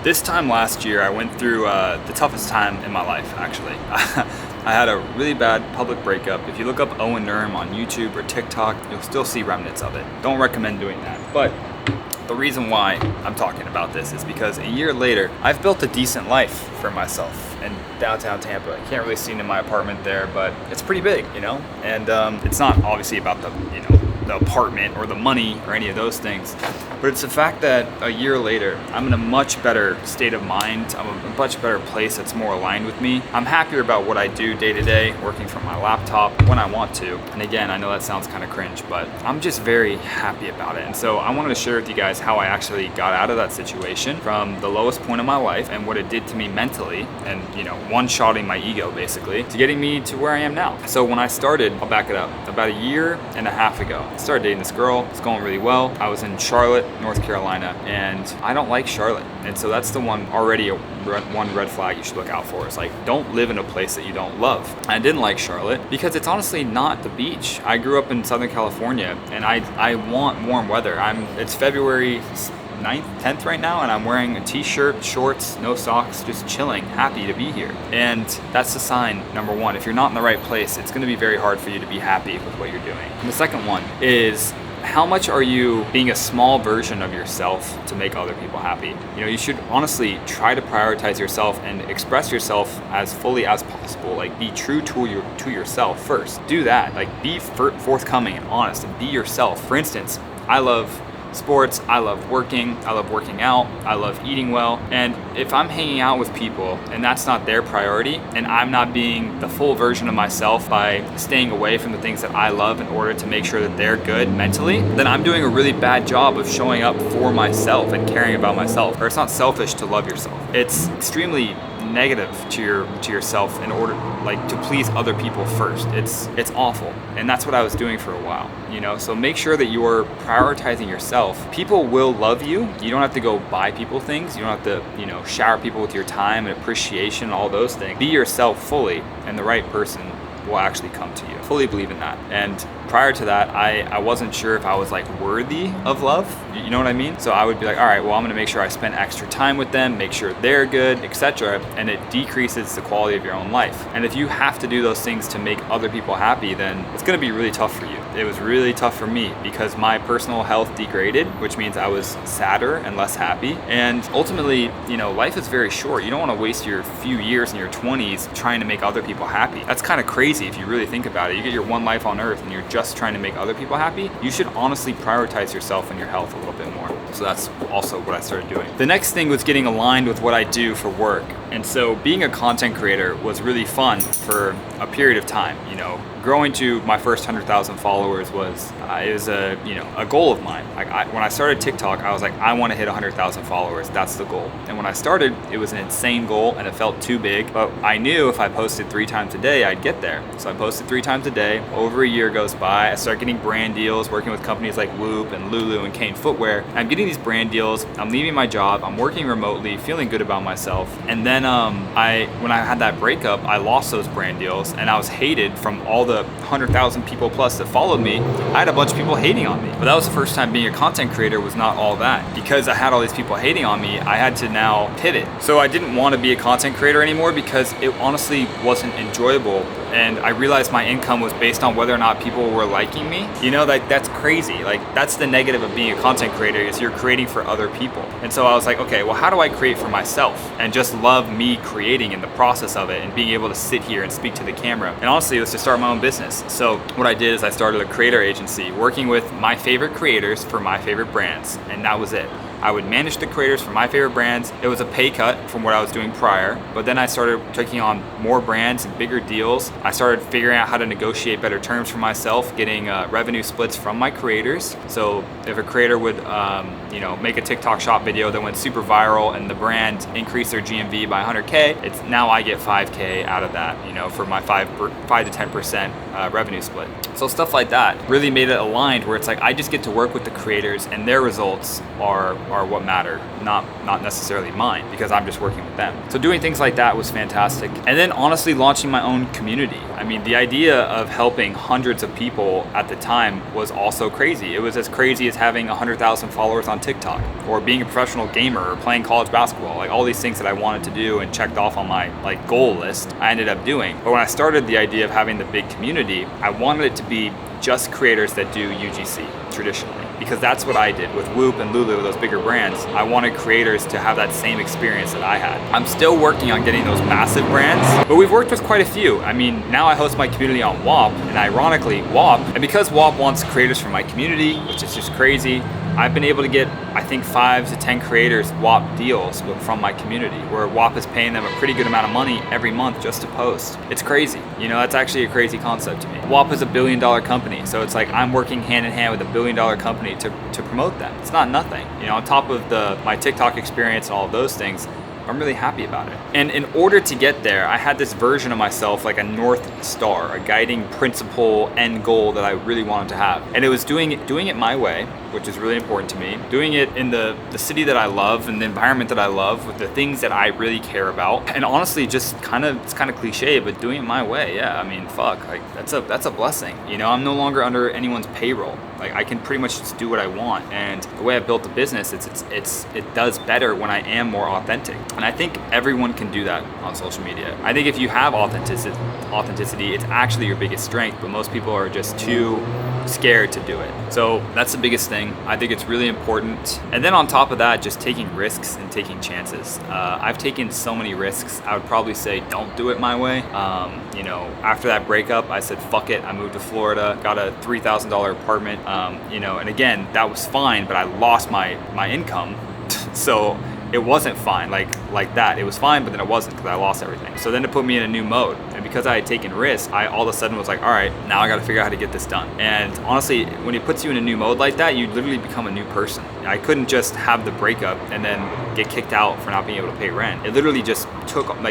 This time last year, I went through the toughest time in my life, actually. I had a really bad public breakup. If you look up Owen Nurm on YouTube or TikTok, you'll still see remnants of it. Don't recommend doing that. But the reason why I'm talking about this is because a year later, I've built a decent life for myself in downtown Tampa. You can't really see it in my apartment there, but it's pretty big, you know? And it's not obviously about the apartment or the money or any of those things, but it's the fact that a year later, I'm in a much better state of mind. I'm in a much better place that's more aligned with me. I'm happier about what I do day to day, working from my laptop when I want to. And again, I know that sounds kind of cringe, but I'm just very happy about it. And so I wanted to share with you guys how I actually got out of that situation from the lowest point of my life and what it did to me mentally and, one-shotting my ego basically to getting me to where I am now. So when I started, I'll back it up, about a year and a half ago, I started dating this girl. It's going really well. I was in Charlotte, North Carolina, and I don't like Charlotte. And so that's the one red flag you should look out for. It's like, don't live in a place that you don't love. I didn't like Charlotte because it's honestly not the beach. I grew up in Southern California and I want warm weather. It's February 9th, 10th right now, and I'm wearing a t-shirt, shorts, no socks, just chilling, happy to be here. And that's the sign, number one. If you're not in the right place, it's gonna be very hard for you to be happy with what you're doing. And the second one is, how much are you being a small version of yourself to make other people happy? You should honestly try to prioritize yourself and express yourself as fully as possible. Like, be true to yourself first. Do that. Like, be forthcoming and honest and be yourself. For instance, I love sports, I love working out, I love eating well. And if I'm hanging out with people and that's not their priority, and I'm not being the full version of myself by staying away from the things that I love in order to make sure that they're good mentally, then I'm doing a really bad job of showing up for myself and caring about myself. Or it's not selfish to love yourself. It's extremely negative to yourself in order to please other people first. It's awful, and that's what I was doing for a while. So make sure that you're prioritizing yourself. People will love you. You don't have to go buy people things. You don't have to shower people with your time and appreciation and all those things. Be yourself fully, and the right person will actually come to you. I fully believe in that. And prior to that, I wasn't sure if I was worthy of love. You know what I mean? So I would be like, all right, well, I'm gonna make sure I spend extra time with them, make sure they're good, etc. And it decreases the quality of your own life. And if you have to do those things to make other people happy, then it's gonna be really tough for you. It was really tough for me because my personal health degraded, which means I was sadder and less happy. And ultimately, life is very short. You don't wanna waste your few years in your 20s trying to make other people happy. That's kind of crazy if you really think about it. You get your one life on earth and you're just trying to make other people happy. You should honestly prioritize yourself and your health a little bit more. So that's also what I started doing. The next thing was getting aligned with what I do for work. And so being a content creator was really fun for a period of time. Growing to my first 100,000 followers was a goal of mine. When I started TikTok, I was like, I want to hit 100,000 followers. That's the goal. And when I started, it was an insane goal and it felt too big. But I knew if I posted 3 times a day, I'd get there. So I posted 3 times a day. Over a year goes by. I started getting brand deals, working with companies like Whoop and Lulu and Kane Footwear. I'm getting these brand deals. I'm leaving my job. I'm working remotely, feeling good about myself. And then when I had that breakup, I lost those brand deals and I was hated from all the 100,000 people plus that followed me. I had a bunch of people hating on me. But that was the first time being a content creator was not all that. Because I had all these people hating on me, I had to now pivot. So I didn't want to be a content creator anymore because it honestly wasn't enjoyable. And I realized my income was based on whether or not people were liking me. That's crazy. That's the negative of being a content creator, is you're creating for other people. And so I was like, okay, well, how do I create for myself and just love me creating in the process of it and being able to sit here and speak to the camera? And honestly, it was to start my own business. So what I did is I started a creator agency working with my favorite creators for my favorite brands. And that was it. I would manage the creators for my favorite brands. It was a pay cut from what I was doing prior, but then I started taking on more brands and bigger deals. I started figuring out how to negotiate better terms for myself, getting revenue splits from my creators. So if a creator would make a TikTok shop video that went super viral and the brand increased their GMV by 100K, it's now I get 5K out of that, for my 5 to 10% revenue split. So stuff like that really made it aligned where it's like I just get to work with the creators and their results are are what matter, not necessarily mine, because I'm just working with them. So doing things like that was fantastic. And then honestly launching my own community. I mean, the idea of helping hundreds of people at the time was also crazy. It was as crazy as having 100,000 followers on TikTok, or being a professional gamer, or playing college basketball. Like all these things that I wanted to do and checked off on my like goal list, I ended up doing. But when I started the idea of having the big community, I wanted it to be just creators that do UGC traditionally, because that's what I did with Whoop and Lulu, those bigger brands. I wanted creators to have that same experience that I had. I'm still working on getting those massive brands, but we've worked with quite a few. I mean, now I host my community on WAP, and ironically, WAP, and because WAP wants creators from my community, which is just crazy, I've been able to get, I think, 5 to 10 creators WAP deals from my community, where WAP is paying them a pretty good amount of money every month just to post. It's crazy. You know, that's actually a crazy concept to me. WAP is a $1 billion company, so it's like I'm working hand in hand with a $1 billion company to promote them. It's not nothing. You know, on top of my TikTok experience and all of those things, I'm really happy about it. And in order to get there, I had this version of myself, like a North Star, a guiding principle, end goal that I really wanted to have. And it was doing it my way, which is really important to me. Doing it in the city that I love and the environment that I love, with the things that I really care about. And honestly, just it's kind of cliche, but doing it my way, yeah. I mean, fuck, like that's a blessing. You know, I'm no longer under anyone's payroll. Like I can pretty much just do what I want. And the way I built the business, it does better when I am more authentic. And I think everyone can do that on social media. I think if you have authenticity, it's actually your biggest strength, but most people are just too scared to do it. So that's the biggest thing. I think it's really important. And then on top of that, just taking risks and taking chances. I've taken so many risks. I would probably say don't do it my way. You know, after that breakup, I said fuck it. I moved to Florida, got a $3,000 apartment. You know, and again, that was fine, but I lost my income. So it wasn't fine like that. It was fine, but then it wasn't, because I lost everything. So then it put me in a new mode. And because I had taken risks, I all of a sudden was like, all right, now I got to figure out how to get this done. And honestly, when it puts you in a new mode like that, you literally become a new person. I couldn't just have the breakup and then get kicked out for not being able to pay rent. It literally just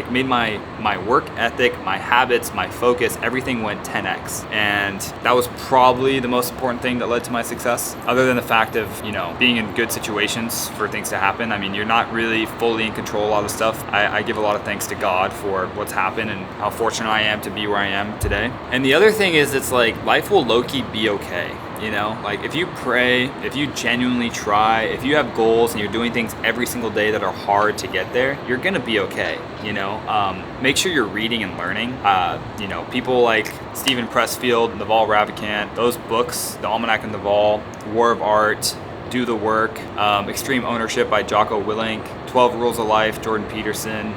made my work ethic, my habits, my focus, everything went 10x. And that was probably the most important thing that led to my success, other than the fact of, you know, being in good situations for things to happen. I mean, you're not really fully in control of a lot of stuff. I give a lot of thanks to God for what's happened and how fortunate I am to be where I am today. And the other thing is, it's like life will low-key be okay. You know, like if you pray, if you genuinely try, if you have goals and you're doing things every single day that are hard to get there, you're gonna be okay. You know, make sure you're reading and learning. You know, people like Stephen Pressfield, Naval Ravikant, those books, The Almanac of Naval, War of Art, Do the Work, Extreme Ownership by Jocko Willink, 12 Rules of Life, Jordan Peterson,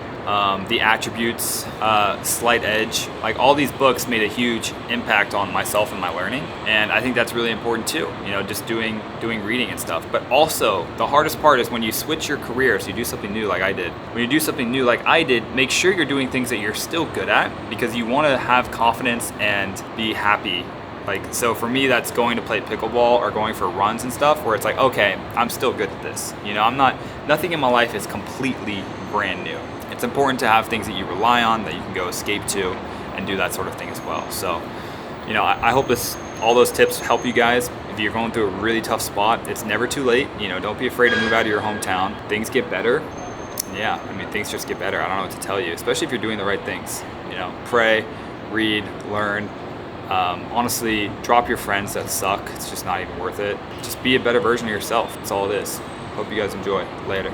The Attributes, Slight Edge. Like all these books made a huge impact on myself and my learning. And I think that's really important too, you know, just doing reading and stuff. But also the hardest part is when you switch your career, so you do something new like I did. When you do something new like I did, make sure you're doing things that you're still good at, because you want to have confidence and be happy. Like, so for me, that's going to play pickleball or going for runs and stuff, where it's like, okay, I'm still good at this. You know, nothing in my life is completely brand new. It's important to have things that you rely on, that you can go escape to and do that sort of thing as well. So, you know, I hope all those tips help you guys. If you're going through a really tough spot, it's never too late. You know, don't be afraid to move out of your hometown. Things get better. Yeah, I mean, things just get better. I don't know what to tell you, especially if you're doing the right things. You know, pray, read, learn. Honestly, drop your friends that suck. It's just not even worth it. Just be a better version of yourself. That's all it is. Hope you guys enjoy. Later.